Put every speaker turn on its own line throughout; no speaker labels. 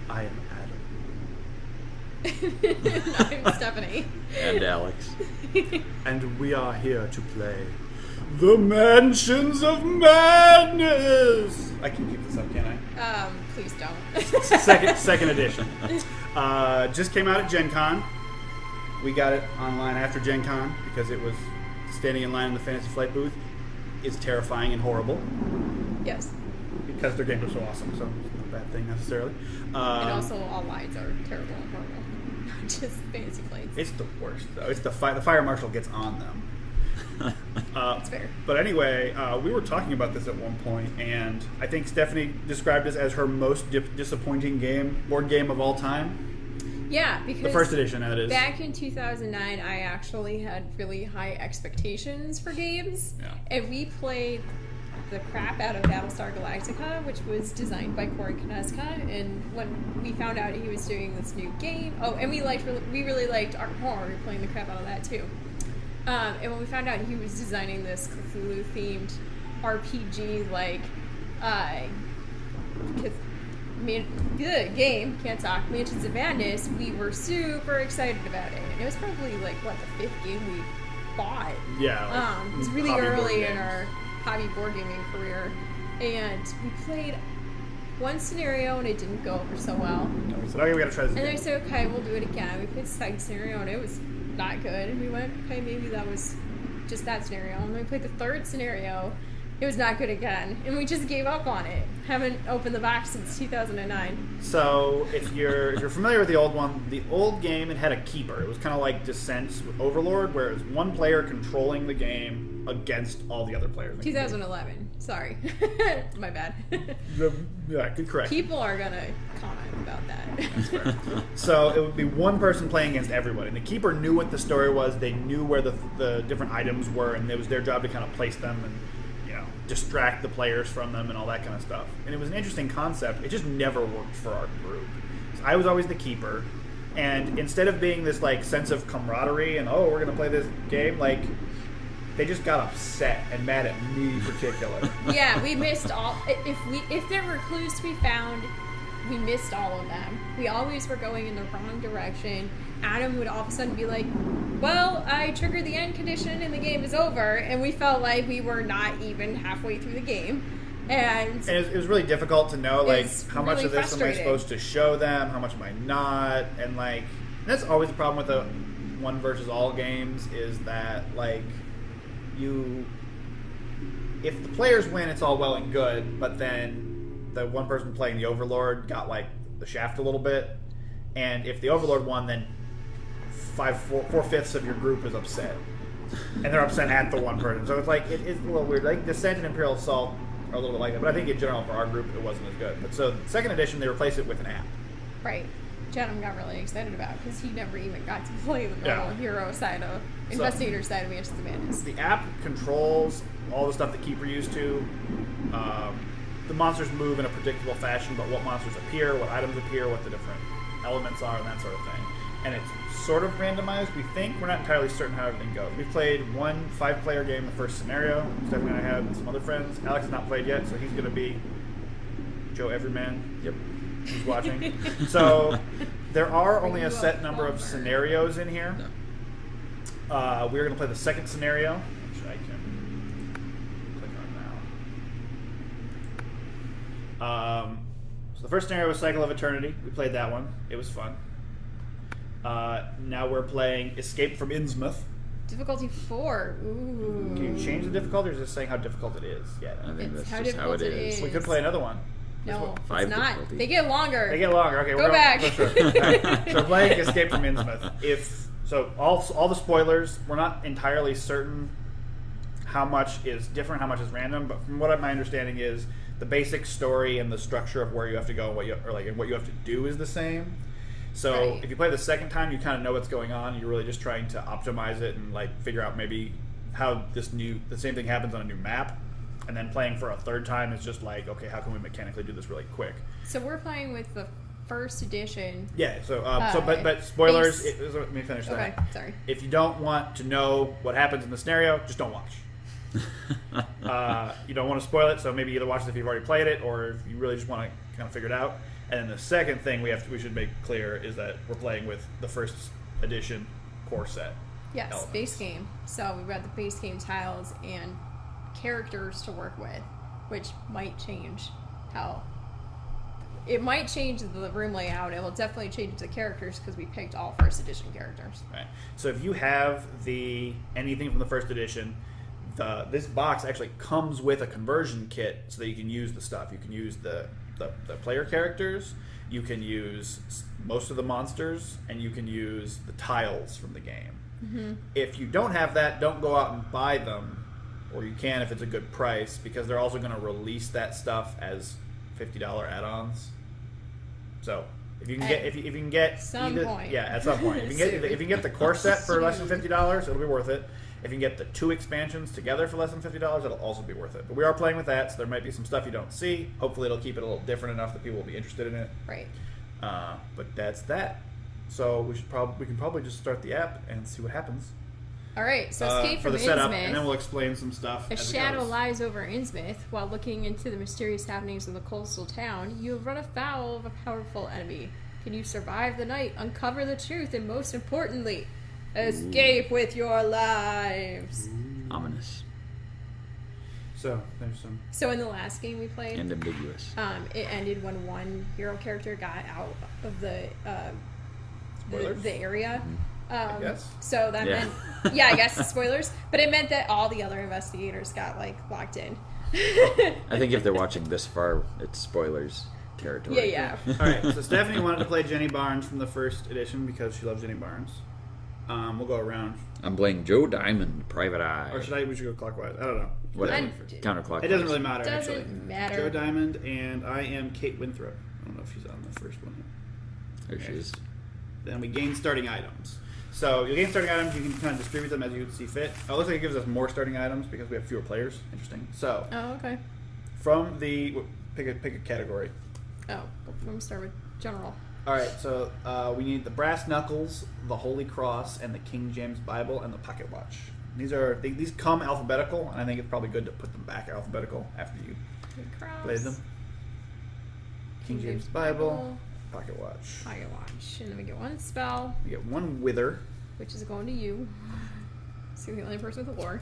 I am
I'm Stephanie.
And Alex.
Adam, and we are here to play The Mansions of Madness. I can keep this up, can't I?
Please don't.
Second edition. Just came out at Gen Con. We got it online after Gen Con because it was standing in line in the Fantasy Flight booth. Is terrifying and horrible
Yes.
because their games are so awesome. So it's not a bad thing necessarily.
And also, all lines are terrible and horrible. Not just fantasy flights.
It's the worst though. It's the fire marshal gets on them.
That's fair.
But anyway, we were talking about this at one point, and I think Stephanie described this as her most disappointing board game of all time.
Yeah, because
The first edition, that is.
back in 2009, I actually had really high expectations for games.
Yeah.
And we played the crap out of Battlestar Galactica, which was designed by Corey Koneska. And when we found out he was doing this new game, and we really liked Arkham Horror. We were playing the crap out of that too. And when we found out he was designing this Cthulhu-themed RPG, game, can't talk, Mansions of Madness, we were super excited about it. And it was probably, the fifth game we bought.
Yeah.
It was really
hobby board
early in
games.
our hobby board gaming career. And we played one scenario and it didn't go over so well.
And we said, okay, we gotta try this
And then
again.
we said, okay, we'll do it again. We played the second scenario and it was not good. And we went, okay, maybe that was just that scenario. And then we played the third scenario. It was not good again. And we just gave up on it. Haven't opened the box since 2009.
So if you're familiar with the old one, the old game, it had a keeper. It was kind of like Descent with Overlord, where it was one player controlling the game against all the other players.
2011. Sorry. My bad.
Yeah, good correct.
People are going to comment about that.
So it would be one person playing against everybody. And the keeper knew what the story was. They knew where the different items were, and it was their job to kind of place them and distract the players from them and all that kind of stuff. And it was an interesting concept. It just never worked for our group. So I was always the keeper, and instead of being this sense of camaraderie and we're gonna play this game, they just got upset and mad at me in particular.
Yeah, we missed all. If there were clues to be found, we missed all of them. We always were going in the wrong direction. Adam would all of a sudden be like, well, I triggered the end condition and the game is over, and we felt like we were not even halfway through the game. And
it was really difficult to know how much
really
of this am I
frustrating.
supposed to show them, how much am I not, and that's always the problem with the one versus all games is that if the players win, it's all well and good, but then the one person playing the Overlord got the shaft a little bit, and if the Overlord won, then four-fifths of your group is upset, and they're upset at the one person. So it's it's a little weird. Descent and Imperial Assault are a little bit like that, but I think in general for our group it wasn't as good. But so second edition, they replaced it with an app.
right, Adam got really excited about because he never even got to play the normal hero side of investigator side of Mansions of Madness.
The app controls all the stuff that Keeper used to. The monsters move in a predictable fashion, but what monsters appear, what items appear, what the different elements are, and that sort of thing. And it's sort of randomized, we think. We're not entirely certain how everything goes. We played one 5-player game, the first scenario. Stephanie and I had and some other friends. Alex has not played yet, so he's going to be Joe Everyman.
Yep.
Who's watching. So there are only a set number of scenarios in here.
No.
We're going to play the second scenario, which I can click on now. So the first scenario was Cycle of Eternity. We played that one. It was fun. Now we're playing Escape from Innsmouth.
Difficulty 4. Ooh.
Can you change the difficulty, or is it saying how difficult it is?
I think
It's
that's
how
just how it
difficult it
is.
is.
We could play another one.
No,
Five
it's not.
difficulty.
They get longer.
They get longer. Okay,
Go back.
So we're playing Escape from Innsmouth. All the spoilers, we're not entirely certain how much is different, how much is random. But from what my understanding is, the basic story and the structure of where you have to go, and what you have to do is the same. So
Right.
if you play the second time, you kind of know what's going on. You're really just trying to optimize it and figure out maybe how the same thing happens on a new map. And then playing for a third time is just okay, how can we mechanically do this really quick?
So we're playing with the first edition.
Yeah. But spoilers.
base-
Let me finish that.
Okay, sorry.
If you don't want to know what happens in the scenario, just don't watch. You don't want to spoil it, so maybe either watch it if you've already played it, or if you really just want to kind of figure it out. And then the second thing we should make clear is that we're playing with the first edition core set.
Yes,
elements.
base game. So we've got the base game tiles and characters to work with, which might change how. It might change the room layout. It will definitely change the characters because we picked all first edition characters.
Right. So if you have anything from the first edition, this box actually comes with a conversion kit so that you can use the stuff. You can use the player characters, you can use most of the monsters, and you can use the tiles from the game. Mm-hmm. If you don't have that, don't go out and buy them, or you can if it's a good price, because they're also going to release that stuff as $50 add-ons. So if you can get at some point, if you can get the core set for less than $50, it'll be worth it. If you can get the 2 expansions together for less than $50, it'll also be worth it. But we are playing with that, so there might be some stuff you don't see. Hopefully, it'll keep it a little different enough that people will be interested in it.
Right.
But that's that. So we can probably just start the app and see what happens.
All right. So escape
for
from
the setup,
Innsmouth.
and then we'll explain some stuff.
A shadow lies over Innsmouth. While looking into the mysterious happenings of the coastal town, you have run afoul of a powerful enemy. Can you survive the night, uncover the truth, and most importantly, escape with your lives?
Ominous.
So there's some.
So in the last game we played,
And ambiguous.
it ended when one hero character got out of the area.
I guess.
So that meant, I guess spoilers, but it meant that all the other investigators got locked in.
I think if they're watching this far, it's spoilers territory.
Yeah.
All right. So Stephanie wanted to play Jenny Barnes from the first edition because she loves Jenny Barnes. We'll go around.
I'm playing Joe Diamond, Private Eye.
Or we should go clockwise. I don't know.
Whatever. Counterclockwise.
It doesn't really matter.
Doesn't matter.
Joe Diamond, and I am Kate Winthrop. I don't know if she's on the first one.
There she is.
Then we gain starting items. So you gain starting items. You can kind of distribute them as you see fit. Oh, it looks like it gives us more starting items because we have fewer players. Interesting. So.
Oh, okay.
From the pick a category.
Oh, let me start with general.
All right, so we need the brass knuckles, the Holy Cross, and the King James Bible, and the pocket watch. These come alphabetical, and I think it's probably good to put them back alphabetical after you play them. King James Bible, pocket watch.
Pocket watch, and then we get one spell.
We get one wither,
which is going to you. So you're the only person with a lore.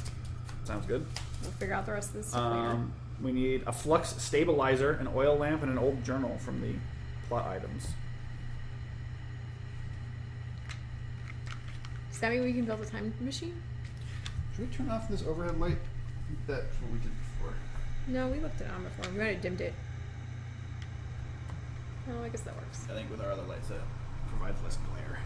Sounds good.
We'll figure out the rest of this stuff later.
We need a flux stabilizer, an oil lamp, and an old journal from the plot items.
Does that mean we can build a time machine?
Should we turn off this overhead light? I think that's what we did before.
No, we left it on before. We might have dimmed it. Oh, I guess that works.
I think with our other lights, that provides less glare.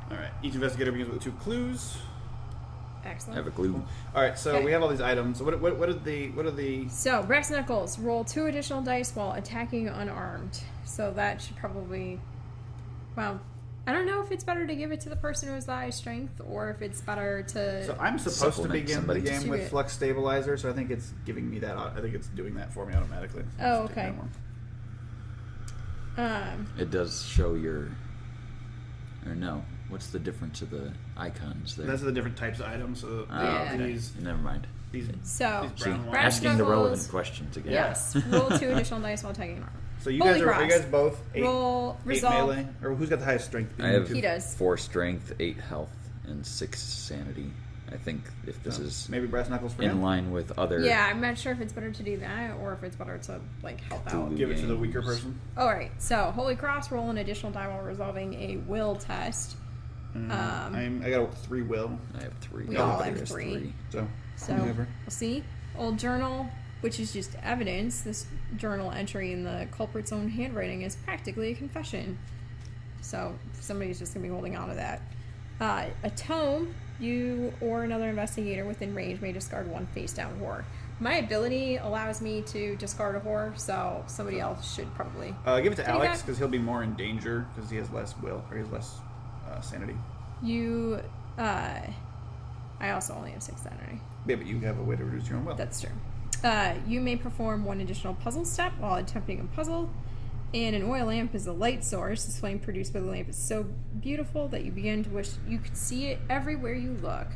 All right. Each investigator begins with 2 clues.
Excellent.
Have a clue.
All right. So
Okay.
we have all these items. So what are the?
So brass knuckles. Roll 2 additional dice while attacking unarmed. So that should probably. Well, I don't know if it's better to give it to the person who has the highest strength, or if it's better to.
So I'm supposed to
Supplement
begin the
somebody.
game with
Distribute.
flux stabilizer. So I think it's giving me that. I think it's doing that for me automatically. So
Oh,
let's take
okay.
that one.
It does show your... Or no. What's the difference of the icons there?
Those are the different types of items. So
Yeah.
okay.
these
Never mind.
So
these
See,
brown ones.
brass
asking the
knuckles.
relevant questions again.
Yes. Roll 2 additional dice while attacking unarmed.
So you
Holy
guys are
cross.
you guys both 8,
Roll
8
resolve.
melee, or who's got the highest strength?
I have
He does.
4 strength, 8 health, and 6 sanity. I think if this is
maybe brass knuckles for
in
him.
line with other...
Yeah, I'm not sure if it's better to do that or if it's better to help out.
Give it to the
games.
weaker person.
All right. So Holy Cross, roll an additional die while resolving a will test.
I got 3 will.
I have 3.
We all
There
have
is
3.
So
We'll see. Old journal, which is just evidence. This journal entry in the culprit's own handwriting is practically a confession. So somebody's just going to be holding on to that. A tome, you or another investigator within range may discard 1 face-down horror. My ability allows me to discard a horror, so somebody else should probably...
give it to
Take
Alex
that.
because he'll be more in danger because he has less will or he has less sanity.
You... I also only have 6 sanity.
Yeah, but you have a way to reduce your own will.
That's true. You may perform 1 additional puzzle step while attempting a puzzle. And an oil lamp is a light source. This flame produced by the lamp is so beautiful that you begin to wish you could see it everywhere you look.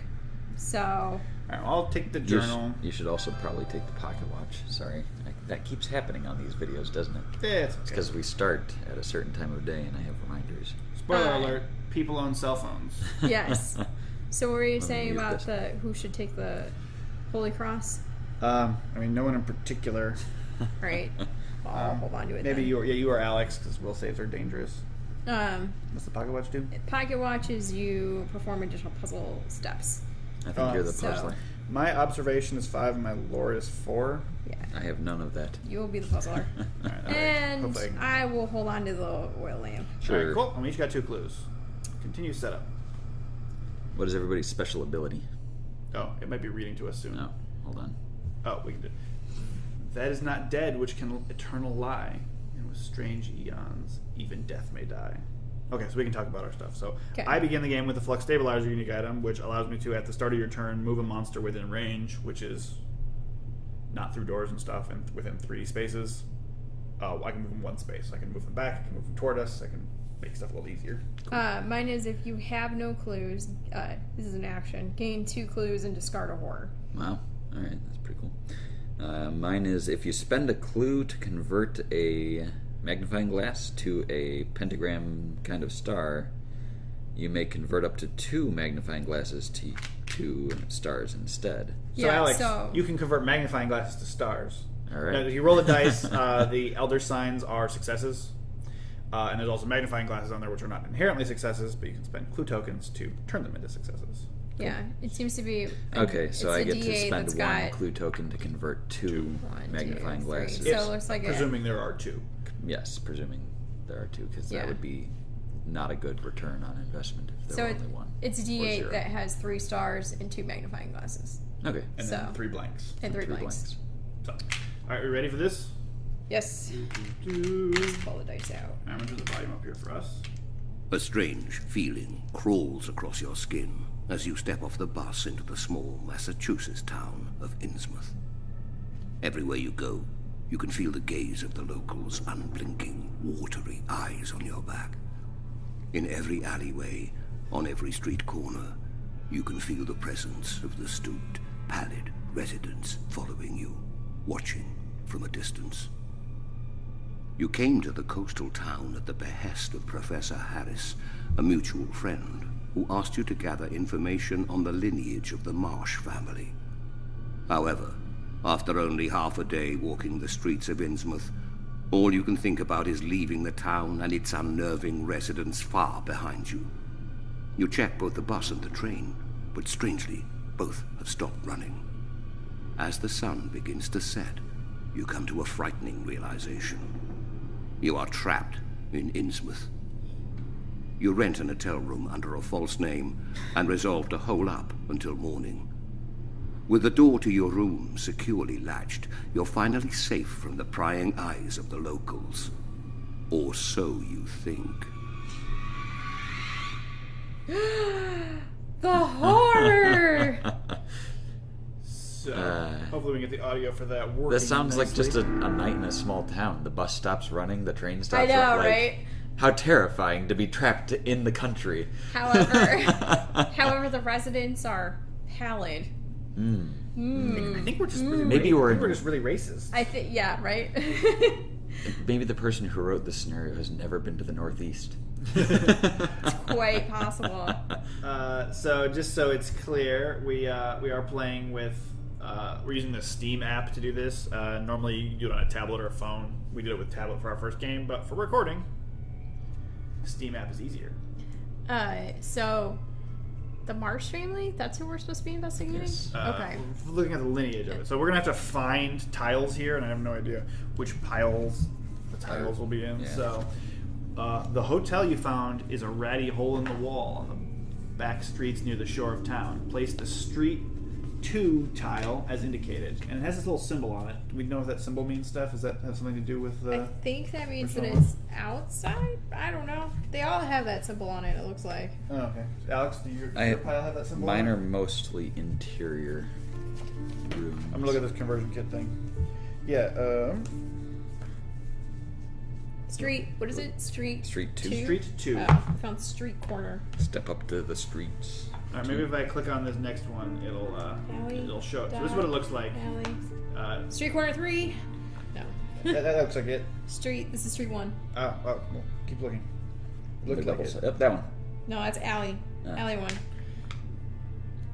So...
All right, I'll take the journal.
You should also probably take the pocket watch. Sorry. That keeps happening on these videos, doesn't it?
Yeah, it's okay.
because we start at a certain time of day and I have reminders.
Spoiler alert, people own cell phones.
Yes. So what were you saying
use
about
this.
who should take the Holy Cross?
I mean, no one in particular.
Right. I'll hold on to it.
Maybe
then.
you or Alex, because will saves are dangerous.
Um,
What's the pocket watch do?
Pocket watches you perform additional puzzle steps.
I think you're the
so-
puzzler.
My observation is 5 and my lore is 4.
Yeah.
I have none of that.
You will be the puzzler. And
Hopefully.
I will hold on to the oil lamp.
Sure.
All right, cool. And we each got 2 clues. Continue setup.
What is everybody's special ability?
Oh, it might be reading to us soon.
No, hold on.
Oh, we can do it. That is not dead, which can eternal lie. And with strange eons, even death may die. Okay, so we can talk about our stuff. So
Okay.
I begin the game with the Flux Stabilizer unique item, which allows me to, at the start of your turn, move a monster within range, which is not through doors and stuff, and within 3 spaces. I can move them 1 space. I can move them back. I can move them toward us. I can make stuff a little easier.
Mine is if you have no clues, this is an action, gain 2 clues and discard a horror.
Wow. All right, that's pretty cool. Mine is if you spend a clue to convert a magnifying glass to a pentagram kind of star, you may convert up to 2 magnifying glasses to 2 stars instead.
So
Yeah,
Alex,
so-
you can convert magnifying glasses to stars.
All right.
Now, if you roll the dice, the elder signs are successes. And there's also magnifying glasses on there, which are not inherently successes, but you can spend clue tokens to turn them into successes.
Yeah, it seems to be...
Okay, so
it's
I
a
get to
D8
spend
that's
1
got
clue token to convert 2
1,
magnifying
2, 3.
glasses.
So it looks like
presuming there are 2.
Yes, presuming there are 2, because
Yeah.
that would be not a good return on investment if there
So
were only 1.
it's a
or
D8
0.
that has 3 stars and 2 magnifying glasses.
Okay.
And
So-
then 3 blanks.
And 3
3
blanks.
So, all right, we ready for this?
Yes.
All
Pull the dice out.
I'm going to turn the volume up here for us.
A strange feeling crawls across your skin as you step off the bus into the small Massachusetts town of Innsmouth. Everywhere you go, you can feel the gaze of the locals' unblinking, watery eyes on your back. In every alleyway, on every street corner, you can feel the presence of the stooped, pallid residents following you, watching from a distance. You came to the coastal town at the behest of Professor Harris, a mutual friend, who asked you to gather information on the lineage of the Marsh family. However, after only half a day walking the streets of Innsmouth, all you can think about is leaving the town and its unnerving residents far behind you. You check both the bus and the train, but strangely, both have stopped running. As the sun begins to set, you come to a frightening realization. You are trapped in Innsmouth. You rent an hotel room under a false name and resolve to hole up until morning. With the door to your room securely latched, you're finally safe from the prying eyes of the locals. Or so you think.
The horror!
So, hopefully we can get the audio for that working.
That sounds like
nicely.
just a night in a small town. The bus stops running, the train stops
I know,
running.
right?
How terrifying to be trapped in the country.
However, the residents are pallid.
I think we're just really
Maybe we're
just really racist.
I think, yeah, right?
Maybe the person who wrote this scenario has never been to the Northeast.
Quite possible.
So just so it's clear, we are playing with we're using the Steam app to do this. Normally you do it on a tablet or a phone. We did it with tablet for our first game, but for recording, Steam app is easier.
So the Marsh family, that's who we're supposed to be investigating?
Yes.
Okay.
We're looking at the lineage of it. So we're gonna have to find tiles here, and I have no idea which piles the tiles will be in.
Yeah.
So the hotel you found is a ratty hole in the wall on the back streets near the shore of town. Place the street 2 tile as indicated, and it has this little symbol on it. Do we know if that symbol means stuff? Does that have something to do with
I think that means that
original
it's outside? I don't know. They all have that symbol on it, it looks like.
Oh, okay. Alex, does your pile have that symbol
Mine
on
are
it?
mostly interior rooms.
I'm gonna look at this conversion kit thing. Yeah,
Street, what is it? Street
Street 2.
two?
Street 2.
I found street corner.
Step up to the streets.
All right, maybe if I click on this next one, it'll show it. So this is what it looks like.
Alley. Street corner 3. No.
that looks like it.
Street. This is street 1.
Oh, well, keep looking.
Look
Like
double.
it.
Yep, that one.
No, that's alley.
Ah.
Alley 1.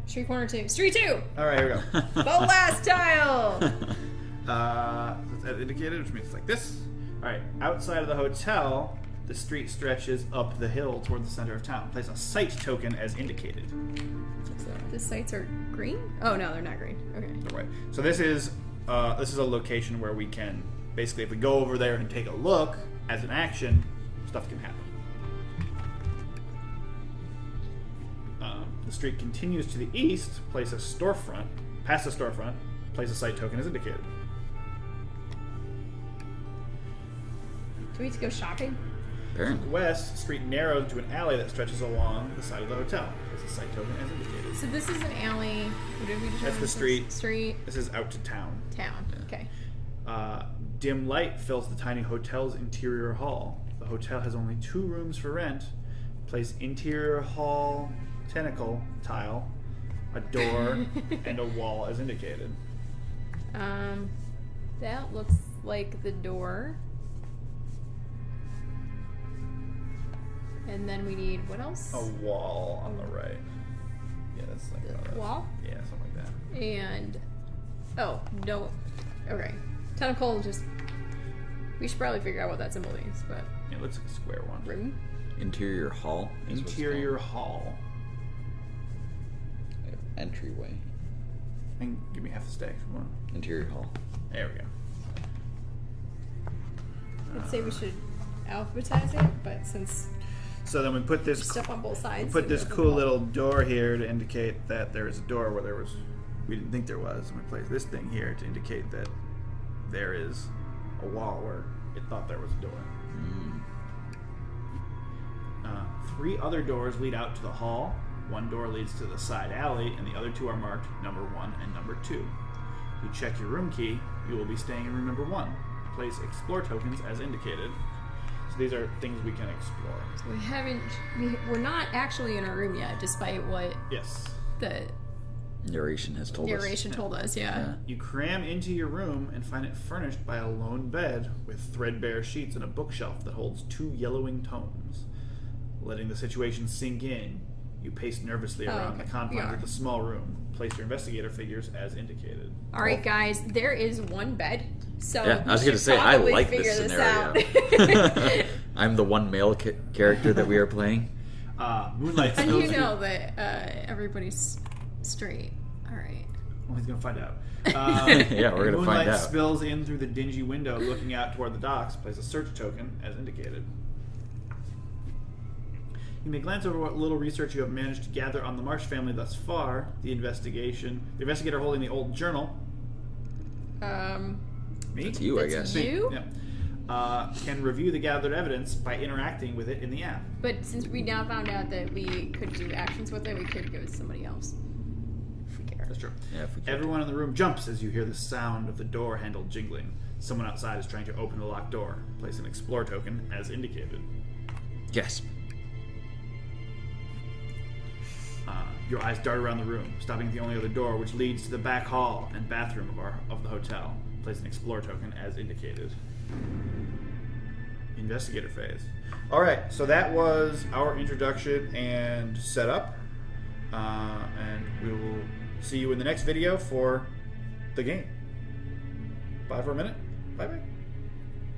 Street corner 2. Street 2.
All right, here we go.
The last tile.
That's indicated, which means it's like this. All right, outside of the hotel, the street stretches up the hill toward the center of town. Place a site token as indicated.
The sites are green? Oh no, they're not green. Okay.
Right. So this is a location where we can basically, if we go over there and take a look as an action, stuff can happen. The street continues to the east. Place a storefront. Past the storefront. Place a site token as indicated.
Do we have to go shopping?
Apparently.
West, street narrows into an alley that stretches along the side of the hotel. Place a site token as indicated.
So this is an alley. What did we determine?
That's the
this
street.
is? Street.
This is out to town.
Town. Okay.
Dim light fills the tiny hotel's interior hall. The hotel has only 2 rooms for rent. Place interior hall tentacle tile, a door, and a wall as indicated.
That looks like the door. And then we need what else?
A wall on the right. Yeah, that's like
The wall?
Yeah, something like that.
And oh no, okay. Tentacle. Just we should probably figure out what that symbol means, but
Yeah, it looks like a square one.
room.
Interior hall. is what it's
Interior hall.
called. Entryway.
And give me half the stack. Come on.
Interior hall.
There we go.
I'd say we should alphabetize it, but since
So then we put
there's
this
stuff on both sides,
put
it
this
goes
cool
on both.
little door here to indicate that there is a door where we didn't think there was. And we place this thing here to indicate that there is a wall where it thought there was a door. 3 other doors lead out to the hall. 1 door leads to the side alley, and the other 2 are marked number 1 and number 2. If you check your room key, you will be staying in room number 1. Place explore tokens as indicated. So these are things we can explore.
We're not actually in our room yet, despite what
Yes.
the
Narration has told us.
narration told us. Yeah.
You cram into your room and find it furnished by a lone bed with threadbare sheets and a bookshelf that holds 2 yellowing tomes. Letting the situation sink in, you pace nervously around
okay.
the confines
Yeah.
of the small room. Place your investigator figures as indicated.
All right, guys. There is 1 bed, so
Yeah, I was
we
going to
should
say, I
probably
like
figure
this
out.
I'm the one male character that we are playing.
Moonlight
How do
spills
you
through-
know that everybody's straight? All right.
Well, he's going to find out.
Yeah, we're gonna
Moonlight
find out.
spills in through the dingy window looking out toward the docks. Place a search token as indicated. You may glance over what little research you have managed to gather on the Marsh family thus far. The investigator holding the old journal. Me?
That's you, I
That's
guess.
you?
Yeah. Can review the gathered evidence by interacting with it in the app.
But since we now found out that we could do actions with it, we could give it to somebody else. If we care.
That's true.
Yeah, if we can.
Everyone in the room jumps as you hear the sound of the door handle jingling. Someone outside is trying to open the locked door. Place an explore token as indicated.
Yes.
Your eyes dart around the room, stopping at the only other door, which leads to the back hall and bathroom of the hotel. Place an explore token as indicated. Investigator phase. All right, so that was our introduction and setup, and we will see you in the next video for the game. Bye for a minute. Bye bye.